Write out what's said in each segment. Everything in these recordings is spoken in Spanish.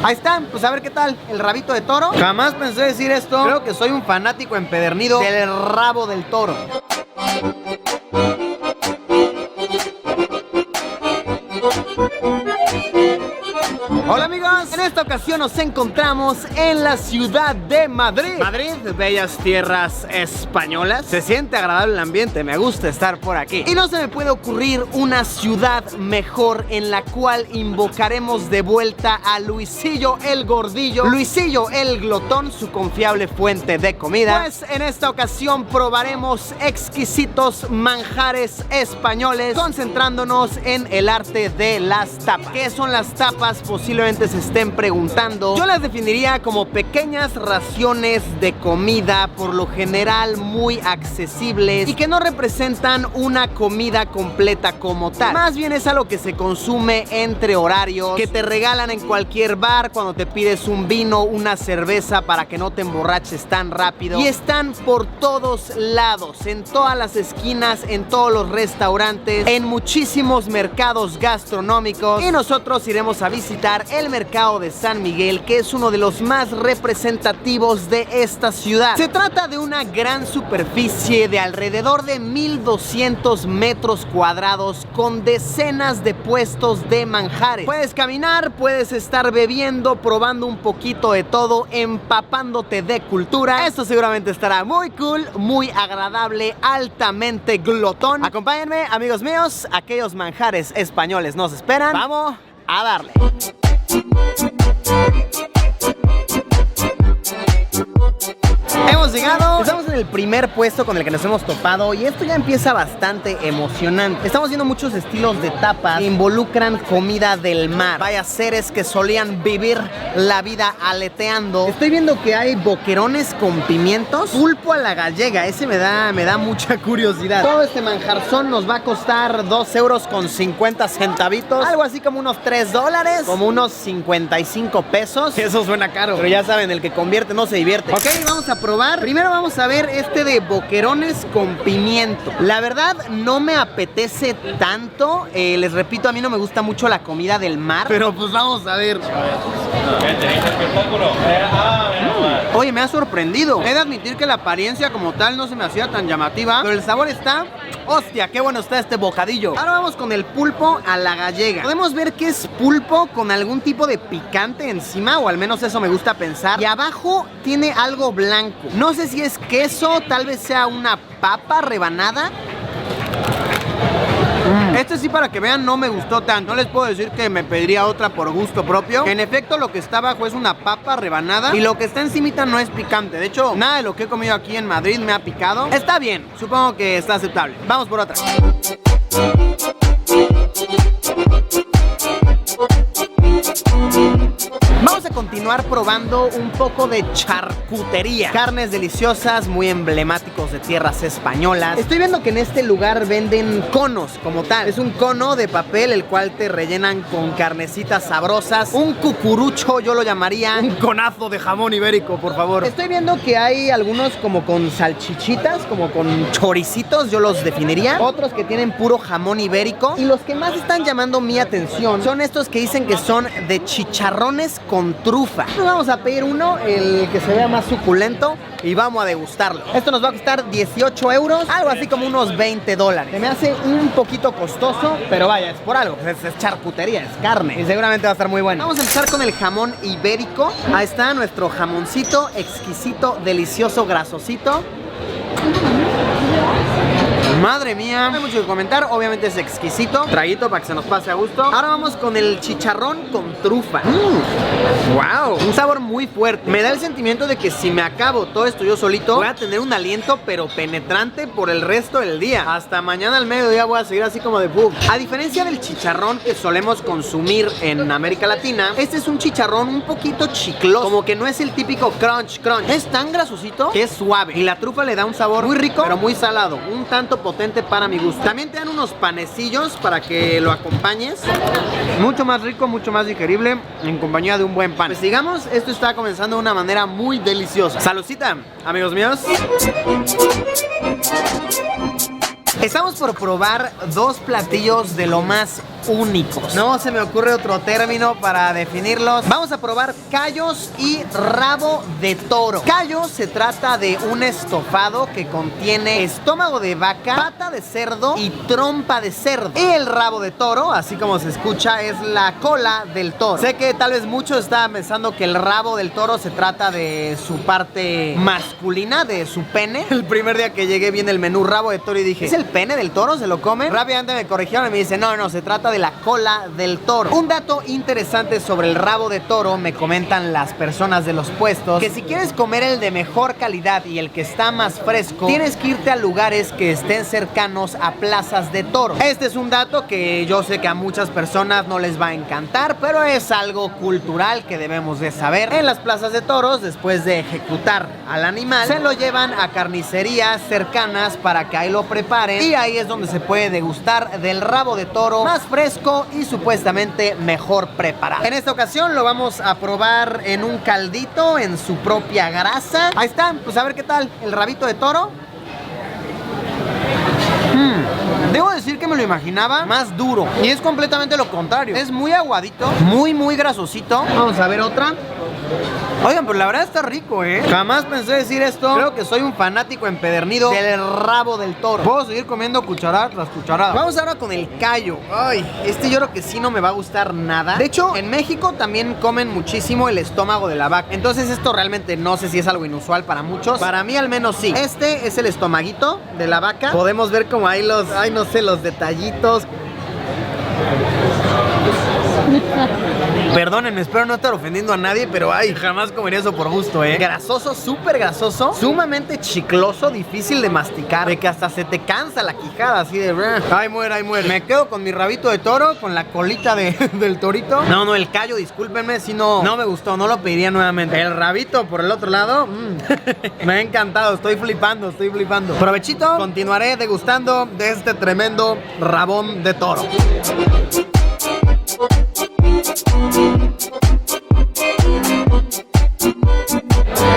Ahí está, pues a ver qué tal el rabito de toro. Jamás pensé decir esto. Creo que soy un fanático empedernido del rabo del toro. Hola amigos, en esta ocasión nos encontramos en la ciudad de Madrid. Madrid, bellas tierras españolas. Se siente agradable el ambiente, me gusta estar por aquí. Y no se me puede ocurrir una ciudad mejor en la cual invocaremos de vuelta a Luisillo el Gordillo, Luisillo el Glotón, su confiable fuente de comida. Pues en esta ocasión probaremos exquisitos manjares españoles, concentrándonos en el arte de las tapas. ¿Qué son las tapas? Posiblemente se estén preguntando. Yo las definiría como pequeñas raciones de comida, por lo general muy accesibles y que no representan una comida completa como tal. Más bien es algo que se consume entre horarios, que te regalan en cualquier bar cuando te pides un vino, una cerveza, para que no te emborraches tan rápido. Y están por todos lados, en todas las esquinas, en todos los restaurantes, en muchísimos mercados gastronómicos. Y nosotros iremos a visitar el mercado de San Miguel, que es uno de los más representativos de esta ciudad. Se trata de una gran superficie de alrededor de 1200 metros cuadrados con decenas de puestos de manjares. Puedes caminar, puedes estar bebiendo, probando un poquito de todo, empapándote de cultura. Esto seguramente estará muy cool, muy agradable, altamente glotón. Acompáñenme, amigos míos, aquellos manjares españoles nos esperan. Vamos a darle. Hemos llegado, estamos en el primer puesto con el que nos hemos topado y esto ya empieza bastante emocionante. Estamos viendo muchos estilos de tapas que involucran comida del mar. Vaya seres que solían vivir la vida aleteando. Estoy viendo que hay boquerones con pimientos, pulpo a la gallega, ese me da mucha curiosidad. Todo este manjarzón nos va a costar 2 euros con 50 centavitos, algo así como unos $3, como unos 55 pesos. Eso suena caro, pero ya saben, el que convierte no se divierte. Ok, vamos a probar. Primero vamos a ver este de boquerones con pimiento. La verdad no me apetece tanto. Les repito, a mí no me gusta mucho la comida del mar, pero pues vamos a ver. Oye, me ha sorprendido. He de admitir que la apariencia como tal no se me hacía tan llamativa, pero el sabor está... ¡Hostia, qué bueno está este bocadillo! Ahora vamos con el pulpo a la gallega. Podemos ver que es pulpo con algún tipo de picante encima, o al menos eso me gusta pensar. Y abajo tiene algo blanco. No sé si es queso, tal vez sea una papa rebanada. Este sí, para que vean, no me gustó tanto. No les puedo decir que me pediría otra por gusto propio. En efecto, lo que está abajo es una papa rebanada y lo que está encimita no es picante. De hecho, nada de lo que he comido aquí en Madrid me ha picado. Está bien, supongo que está aceptable. Vamos por otra. Vamos a continuar probando un poco de charcutería. Carnes deliciosas, muy emblemáticos de tierras españolas. Estoy viendo que en este lugar venden conos como tal. Es un cono de papel el cual te rellenan con carnecitas sabrosas. Un cucurucho, yo lo llamaría. Un conazo de jamón ibérico, por favor. Estoy viendo que hay algunos como con salchichitas, como con choricitos, yo los definiría. Otros que tienen puro jamón ibérico. Y los que más están llamando mi atención son estos que dicen que son de chicharrones con trufa. Nos vamos a pedir uno, el que se vea más suculento, y vamos a degustarlo. Esto nos va a costar 18 euros, algo así como unos $20. Se me hace un poquito costoso, pero vaya, es por algo. Es charcutería, es carne, y seguramente va a estar muy bueno. Vamos a empezar con el jamón ibérico. Ahí está nuestro jamoncito, exquisito, delicioso, grasosito. Madre mía, no hay mucho que comentar, obviamente es exquisito. Traguito para que se nos pase a gusto. Ahora vamos con el chicharrón con trufa. Wow, un sabor muy fuerte. Me da el sentimiento de que si me acabo todo esto yo solito, voy a tener un aliento pero penetrante por el resto del día. Hasta mañana al mediodía voy a seguir así como de bug. A diferencia del chicharrón que solemos consumir en América Latina, este es un chicharrón un poquito chicloso, como que no es el típico crunch. Es tan grasosito que es suave, y la trufa le da un sabor muy rico pero muy salado, un tanto potente para mi gusto. También te dan unos panecillos para que lo acompañes. Mucho más rico, mucho más digerible en compañía de un buen pan. Pues sigamos, esto está comenzando de una manera muy deliciosa. Saludcita, amigos míos. Estamos por probar dos platillos de lo más únicos. No se me ocurre otro término para definirlos. Vamos a probar callos y rabo de toro. Callo se trata de un estofado que contiene estómago de vaca, pata de cerdo y trompa de cerdo. Y el rabo de toro, así como se escucha, es la cola del toro. Sé que tal vez muchos estaban pensando que el rabo del toro se trata de su parte masculina, de su pene. El primer día que llegué vi en el menú rabo de toro y dije, ¿es el pene del toro? ¿Se lo comen? Rápidamente me corrigieron y me dicen, no, se trata de la cola del toro. Un dato interesante sobre el rabo de toro, me comentan las personas de los puestos, que si quieres comer el de mejor calidad y el que está más fresco, tienes que irte a lugares que estén cercanos a plazas de toro. Este es un dato que yo sé que a muchas personas no les va a encantar, pero es algo cultural que debemos de saber. En las plazas de toros, después de ejecutar al animal, se lo llevan a carnicerías cercanas para que ahí lo preparen, y ahí es donde se puede degustar del rabo de toro más fresco y supuestamente mejor preparado. En esta ocasión lo vamos a probar en un caldito, en su propia grasa. Ahí está, pues a ver qué tal el rabito de toro. Debo decir que me lo imaginaba más duro, y es completamente lo contrario. Es muy aguadito, muy grasosito. Vamos a ver otra. Oigan, pero la verdad está rico, ¿eh? Jamás pensé decir esto. Creo que soy un fanático empedernido del rabo del toro. Puedo seguir comiendo cucharada tras cucharada. Vamos ahora con el callo. Ay, este yo creo que sí no me va a gustar nada. De hecho, en México también comen muchísimo el estómago de la vaca. Entonces esto realmente no sé si es algo inusual para muchos. Para mí al menos sí. Este es el estomaguito de la vaca. Podemos ver como ahí los, no sé, los detallitos. Perdónenme, espero no estar ofendiendo a nadie, pero ay, jamás comería eso por gusto, Grasoso, súper grasoso, sumamente chicloso, difícil de masticar, de que hasta se te cansa la quijada, así de... Ay, muere. Me quedo con mi rabito de toro, con la colita del torito. No, el callo, discúlpenme, si no me gustó, no lo pediría nuevamente. El rabito por el otro lado, me ha encantado, estoy flipando. Provechito, continuaré degustando de este tremendo rabón de toro.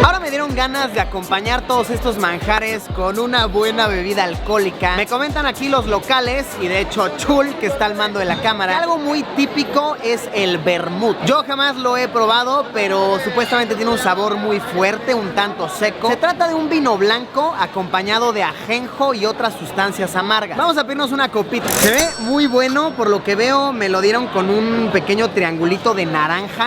Ahora me dieron ganas de acompañar todos estos manjares con una buena bebida alcohólica. Me comentan aquí los locales, y de hecho Chul, que está al mando de la cámara, algo muy típico es el vermut. Yo jamás lo he probado, pero supuestamente tiene un sabor muy fuerte, un tanto seco. Se trata de un vino blanco acompañado de ajenjo y otras sustancias amargas. Vamos a pedirnos una copita. Se ve muy bueno, por lo que veo me lo dieron con un pequeño triangulito de naranja.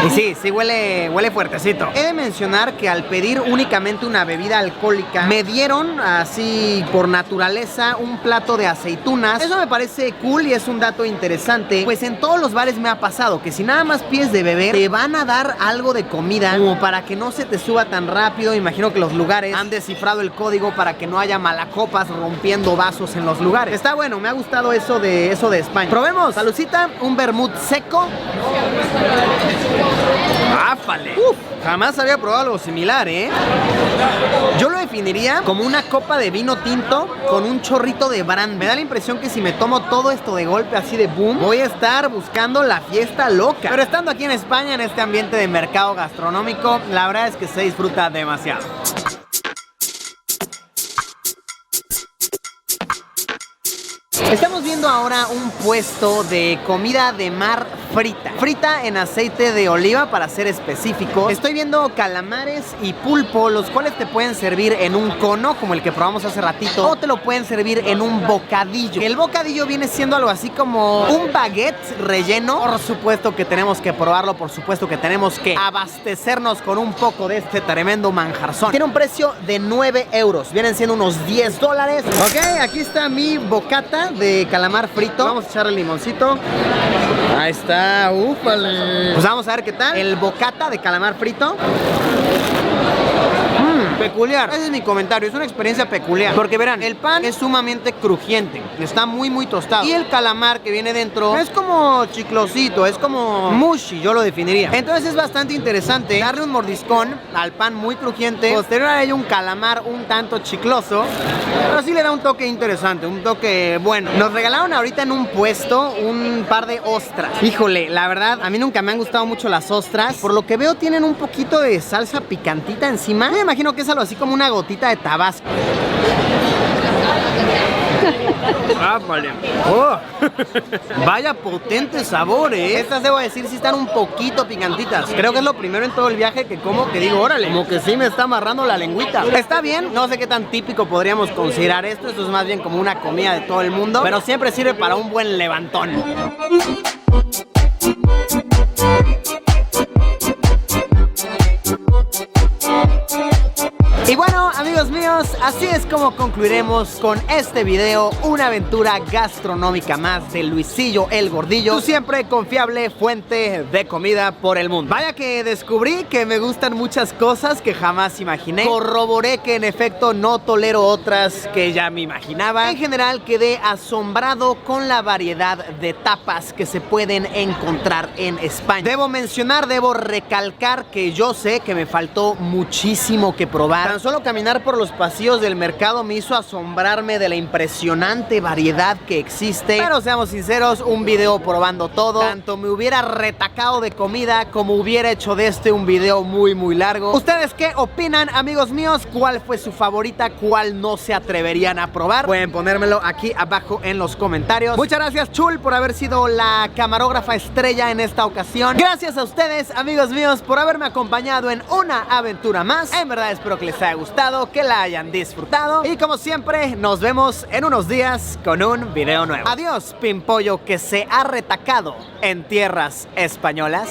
Y sí, huele fuertecito. He de mencionar que al pedir únicamente una bebida alcohólica, me dieron así por naturaleza un plato de aceitunas. Eso me parece cool y es un dato interesante, pues en todos los bares me ha pasado que si nada más pides de beber, te van a dar algo de comida como para que no se te suba tan rápido. Imagino que los lugares han descifrado el código para que no haya malacopas rompiendo vasos en los lugares. Está bueno, me ha gustado eso de España. Probemos, salucita, un vermut seco. ¡Áfale! Jamás había probado algo similar, Yo lo definiría como una copa de vino tinto con un chorrito de brandy. Me da la impresión que si me tomo todo esto de golpe así de boom, voy a estar buscando la fiesta loca. Pero estando aquí en España, en este ambiente de mercado gastronómico, la verdad es que se disfruta demasiado. Estamos viendo ahora un puesto de comida de mar frita en aceite de oliva, para ser específicos. Estoy viendo calamares y pulpo, los cuales te pueden servir en un cono como el que probamos hace ratito, o te lo pueden servir en un bocadillo. El bocadillo viene siendo algo así como un baguette relleno. Por supuesto que tenemos que probarlo, por supuesto que tenemos que abastecernos con un poco de este tremendo manjarzón. Tiene un precio de 9 euros, vienen siendo unos $10. Ok, aquí está mi bocata de calamar frito. Vamos a echarle limoncito. Ahí está, ¡úfale! Pues vamos a ver qué tal el bocata de calamar frito. Peculiar, ese es mi comentario, es una experiencia peculiar. Porque verán, el pan es sumamente crujiente, está muy tostado, y el calamar que viene dentro es como chiclosito, es como mushy, yo lo definiría. Entonces es bastante interesante darle un mordiscón al pan muy crujiente, posterior a ello un calamar un tanto chicloso, pero sí le da un toque interesante, un toque bueno. Nos regalaron ahorita en un puesto un par de ostras. Híjole, la verdad, a mí nunca me han gustado mucho las ostras. Por lo que veo tienen un poquito de salsa picantita encima. Yo me imagino que es algo así como una gotita de tabasco. Ah, vale. Oh. Vaya potente sabor, ¿eh? Estas debo decir si están un poquito picantitas. Creo que es lo primero en todo el viaje que como que digo, órale, como que sí me está amarrando la lengüita. Está bien, no sé qué tan típico podríamos considerar esto. Esto es más bien como una comida de todo el mundo, pero siempre sirve para un buen levantón. Y bueno, amigos míos, así es como concluiremos con este video, una aventura gastronómica más de Luisillo el Gordillo, tu siempre confiable fuente de comida por el mundo. Vaya que descubrí que me gustan muchas cosas que jamás imaginé. Corroboré que en efecto no tolero otras que ya me imaginaba. En general quedé asombrado con la variedad de tapas que se pueden encontrar en España. Debo recalcar que yo sé que me faltó muchísimo que probar. Tan solo caminar por los pasillos del mercado me hizo asombrarme de la impresionante variedad que existe. Pero seamos sinceros, un video probando todo, tanto me hubiera retacado de comida como hubiera hecho de este un video muy largo. ¿Ustedes qué opinan, amigos míos? ¿Cuál fue su favorita? ¿Cuál no se atreverían a probar? Pueden ponérmelo aquí abajo en los comentarios. Muchas gracias, Chul, por haber sido la camarógrafa estrella en esta ocasión. Gracias a ustedes, amigos míos, por haberme acompañado en una aventura más. En verdad espero que les haya gustado, que la hayan disfrutado y como siempre nos vemos en unos días con un video nuevo. Adiós, pimpollo que se ha retacado en tierras españolas.